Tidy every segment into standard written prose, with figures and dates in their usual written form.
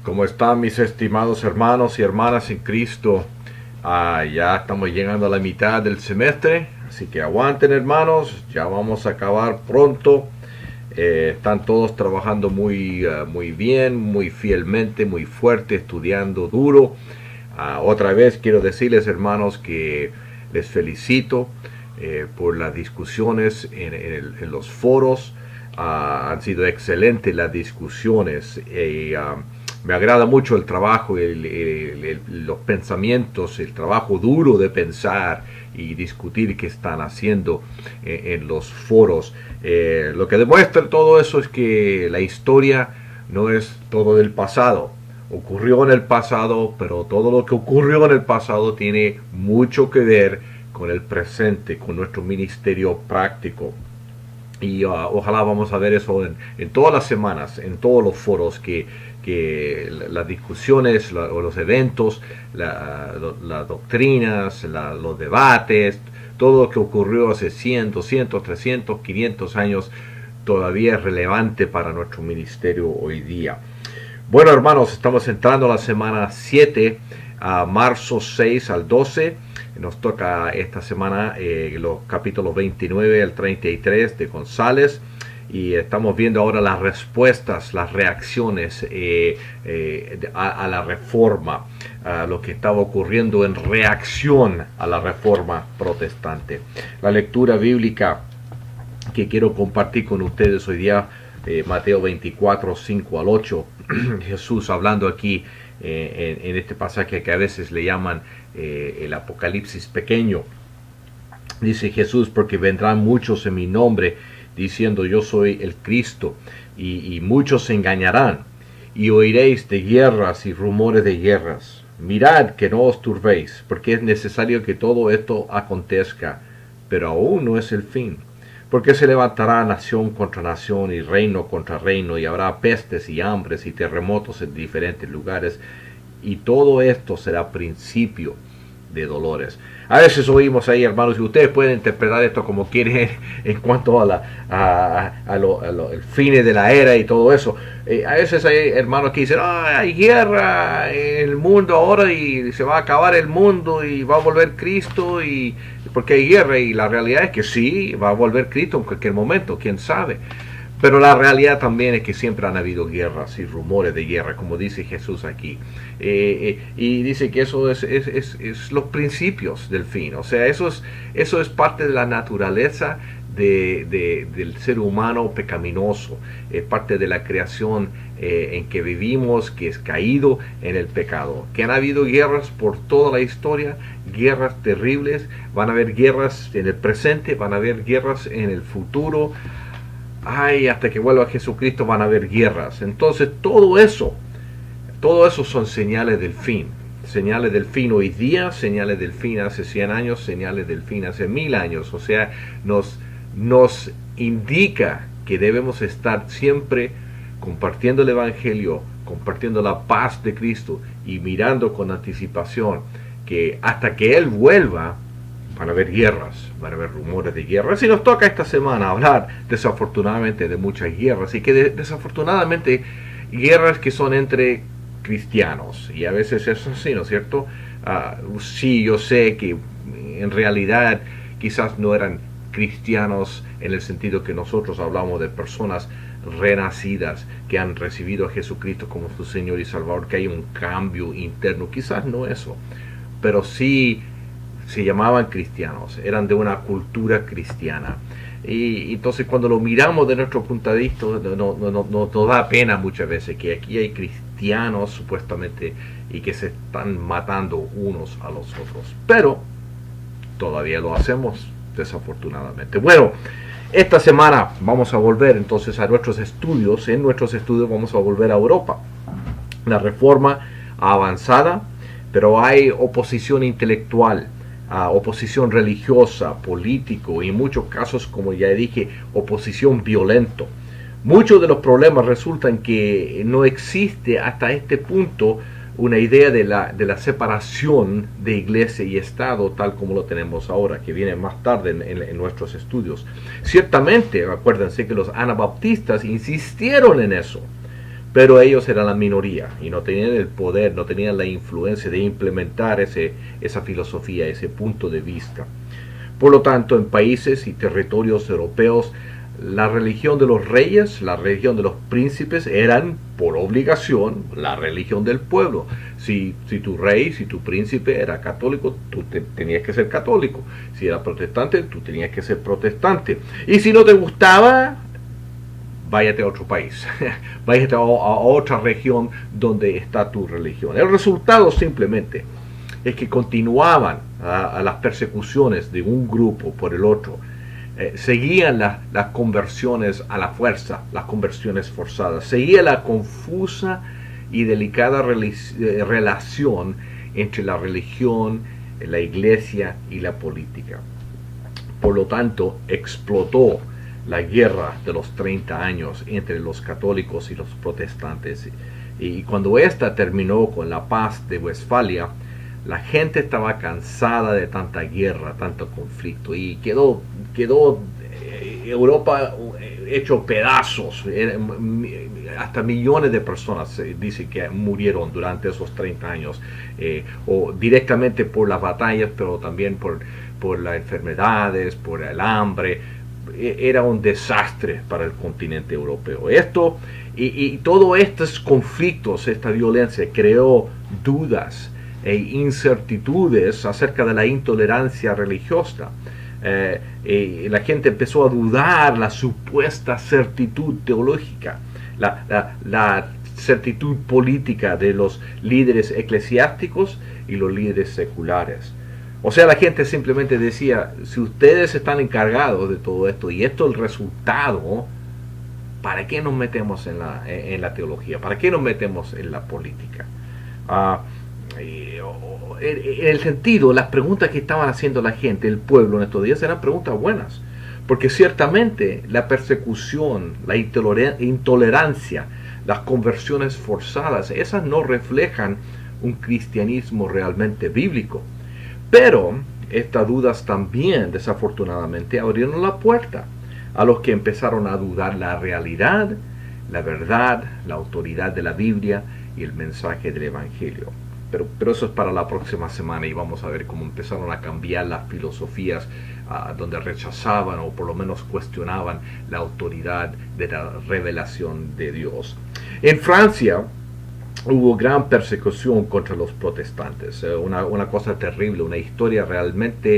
¿Cómo están mis estimados hermanos y hermanas en Cristo? Ya estamos llegando a la mitad del semestre, así que aguanten hermanos, ya vamos a acabar pronto. Están todos trabajando muy bien, muy fielmente, muy fuerte, estudiando duro. Otra vez quiero decirles hermanos que les felicito por las discusiones en los foros. Han sido excelentes las discusiones. Me agrada mucho el trabajo, los pensamientos, el trabajo duro de pensar y discutir que están haciendo en los foros. Lo que demuestra todo eso es que la historia no es todo del pasado. Ocurrió en el pasado, pero todo lo que ocurrió en el pasado tiene mucho que ver con el presente, con nuestro ministerio práctico. Y ojalá vamos a ver eso en todas las semanas, en todos los foros, que las discusiones o los eventos, las doctrinas, los debates, todo lo que ocurrió hace 100, 200, 300, 500 años, todavía es relevante para nuestro ministerio hoy día. Bueno hermanos, estamos entrando a la semana 7, a marzo 6 al 12. Nos toca esta semana los capítulos 29 al 33 de González. Y estamos viendo ahora las respuestas, las reacciones a la reforma, a lo que estaba ocurriendo en reacción a la reforma protestante. La lectura bíblica que quiero compartir con ustedes hoy día, Mateo 24, 5 al 8, Jesús hablando aquí en este pasaje que a veces le llaman el Apocalipsis pequeño. Dice Jesús: porque vendrán muchos en mi nombre, diciendo yo soy el Cristo, y muchos se engañarán, y oiréis de guerras y rumores de guerras. Mirad que no os turbéis, porque es necesario que todo esto acontezca, pero aún no es el fin. Porque se levantará nación contra nación y reino contra reino, y habrá pestes y hambres y terremotos en diferentes lugares, y todo esto será principio de dolores. A veces oímos ahí, hermanos, y ustedes pueden interpretar esto como quieren en cuanto el fin de la era y todo eso. A veces hay hermanos que dicen: hay guerra en el mundo ahora y se va a acabar el mundo y va a volver Cristo, y porque hay guerra. Y la realidad es que sí, va a volver Cristo en cualquier momento, quién sabe. Pero la realidad también es que siempre han habido guerras y rumores de guerra, como dice Jesús aquí. Y dice que eso es los principios del fin. O sea, eso es parte de la naturaleza del ser humano pecaminoso. Es parte de la creación en que vivimos, que es caído en el pecado. Que han habido guerras por toda la historia, guerras terribles. Van a haber guerras en el presente, van a haber guerras en el futuro. Hasta que vuelva Jesucristo van a haber guerras. Entonces todo eso son señales del fin. Señales del fin hoy día, señales del fin hace 100 años, señales del fin hace 1000 años. O sea, nos indica que debemos estar siempre compartiendo el Evangelio, compartiendo la paz de Cristo y mirando con anticipación que hasta que Él vuelva van a haber guerras, van a haber rumores de guerras. Y nos toca esta semana hablar desafortunadamente de muchas guerras, y que desafortunadamente guerras que son entre cristianos, y a veces es así, ¿no es cierto? Sí, yo sé que en realidad quizás no eran cristianos en el sentido que nosotros hablamos de personas renacidas que han recibido a Jesucristo como su Señor y Salvador, que hay un cambio interno, quizás no eso, pero sí se llamaban cristianos, eran de una cultura cristiana. Y entonces cuando lo miramos de nuestro punto de vista, nos da pena muchas veces que aquí hay cristianos supuestamente y que se están matando unos a los otros. Pero todavía lo hacemos, desafortunadamente. Bueno, esta semana vamos a volver entonces a nuestros estudios. En nuestros estudios vamos a volver a Europa. La reforma avanzada, pero hay oposición intelectual, oposición religiosa, político, y en muchos casos, como ya dije, oposición violenta. Muchos de los problemas resultan que no existe hasta este punto una idea de la separación de iglesia y Estado tal como lo tenemos ahora, que viene más tarde en nuestros estudios. Ciertamente, acuérdense que los anabaptistas insistieron en eso, pero ellos eran la minoría y no tenían el poder, no tenían la influencia de implementar esa filosofía, ese punto de vista. Por lo tanto, en países y territorios europeos, la religión de los reyes, la religión de los príncipes eran por obligación la religión del pueblo. Si tu rey, si tu príncipe era católico, tú tenías que ser católico. Si era protestante, tú tenías que ser protestante. Y si no te gustaba, váyate a otro país, váyate a otra región donde está tu religión. El resultado simplemente es que continuaban a las persecuciones de un grupo por el otro. Seguían las conversiones a la fuerza, las conversiones forzadas. Seguía la confusa y delicada relación entre la religión, la iglesia y la política. Por lo tanto, explotó la guerra de los 30 años entre los católicos y los protestantes. Y cuando esta terminó con la paz de Westfalia, la gente estaba cansada de tanta guerra, tanto conflicto, y quedó Europa hecho pedazos. Hasta millones de personas dicen que murieron durante esos 30 años, o directamente por las batallas, pero también por las enfermedades, por el hambre. Era un desastre para el continente europeo. Esto y todos estos conflictos, esta violencia creó dudas e incertidudes acerca de la intolerancia religiosa. La gente empezó a dudar la supuesta certitud teológica, la certitud política de los líderes eclesiásticos y los líderes seculares. O sea, la gente simplemente decía, si ustedes están encargados de todo esto y esto es el resultado, ¿para qué nos metemos en la teología? ¿Para qué nos metemos en la política? En el sentido, las preguntas que estaban haciendo la gente, el pueblo en estos días, eran preguntas buenas. Porque ciertamente la persecución, la intolerancia, las conversiones forzadas, esas no reflejan un cristianismo realmente bíblico. Pero estas dudas también, desafortunadamente, abrieron la puerta a los que empezaron a dudar la realidad, la verdad, la autoridad de la Biblia y el mensaje del Evangelio. Pero eso es para la próxima semana y vamos a ver cómo empezaron a cambiar las filosofías donde rechazaban o por lo menos cuestionaban la autoridad de la revelación de Dios. En Francia hubo gran persecución contra los protestantes, una cosa terrible, una historia realmente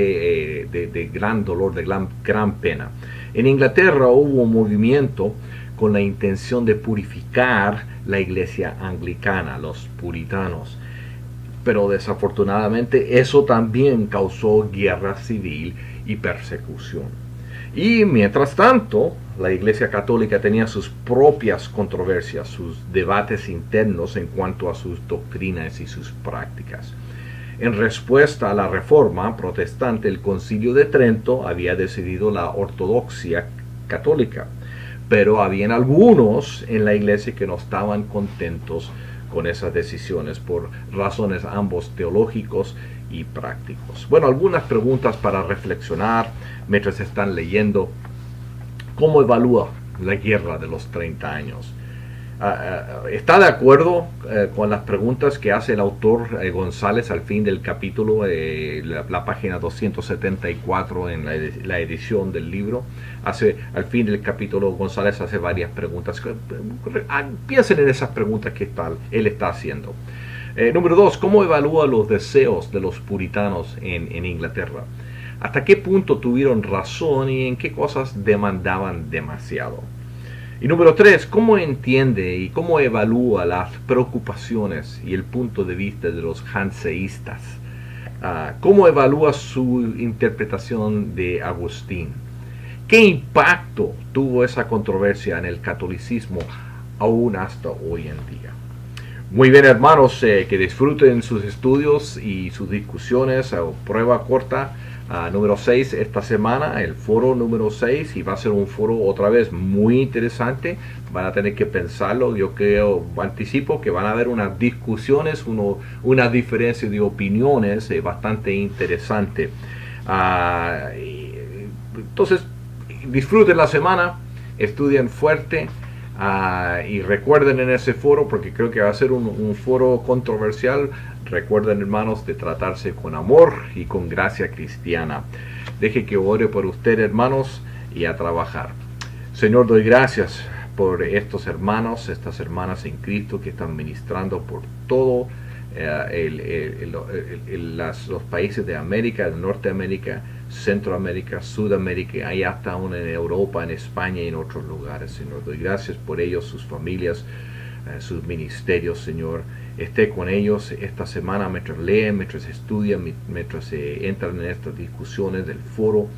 de gran dolor, de gran pena. En Inglaterra hubo un movimiento con la intención de purificar la iglesia anglicana, los puritanos. Pero desafortunadamente eso también causó guerra civil y persecución. Y mientras tanto, la Iglesia Católica tenía sus propias controversias, sus debates internos en cuanto a sus doctrinas y sus prácticas. En respuesta a la Reforma protestante, el Concilio de Trento había decidido la ortodoxia católica, pero habían algunos en la Iglesia que no estaban contentos con esas decisiones por razones ambos teológicos y prácticos. Bueno, algunas preguntas para reflexionar mientras están leyendo. ¿Cómo evalúa la guerra de los 30 años? ¿Está de acuerdo con las preguntas que hace el autor González al fin del capítulo, la página 274 en la edición del libro? Al fin del capítulo González hace varias preguntas. Piensen en esas preguntas que él está haciendo. Número 2, ¿cómo evalúa los deseos de los puritanos en Inglaterra? ¿Hasta qué punto tuvieron razón y en qué cosas demandaban demasiado? Y número 3, ¿cómo entiende y cómo evalúa las preocupaciones y el punto de vista de los janseístas? ¿Cómo evalúa su interpretación de Agustín? ¿Qué impacto tuvo esa controversia en el catolicismo aún hasta hoy en día? Muy bien, hermanos, que disfruten sus estudios y sus discusiones. Prueba corta. Número 6 esta semana, el foro número 6, y va a ser un foro otra vez muy interesante. Van a tener que pensarlo. Yo anticipo que van a haber unas discusiones, una diferencia de opiniones bastante interesante. Entonces, disfruten la semana, estudien fuerte, Y recuerden en ese foro, porque creo que va a ser un foro controversial, recuerden hermanos de tratarse con amor y con gracia cristiana. Deje que ore por usted hermanos y a trabajar. Señor, doy gracias por estos hermanos, estas hermanas en Cristo que están ministrando por todo los países de América, de Norteamérica, Centroamérica, Sudamérica, hay hasta aún en Europa, en España y en otros lugares, Señor. Doy gracias por ellos, sus familias, sus ministerios, Señor. Esté con ellos esta semana mientras leen, mientras estudian, mientras entran en estas discusiones del foro,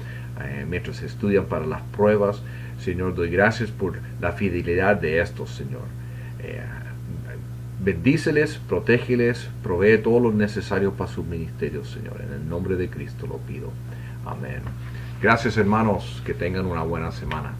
mientras estudian para las pruebas. Señor, doy gracias por la fidelidad de estos, Señor. Bendíceles, protégeles, provee todo lo necesario para sus ministerios, Señor. En el nombre de Cristo lo pido. Amén. Gracias, hermanos. Que tengan una buena semana.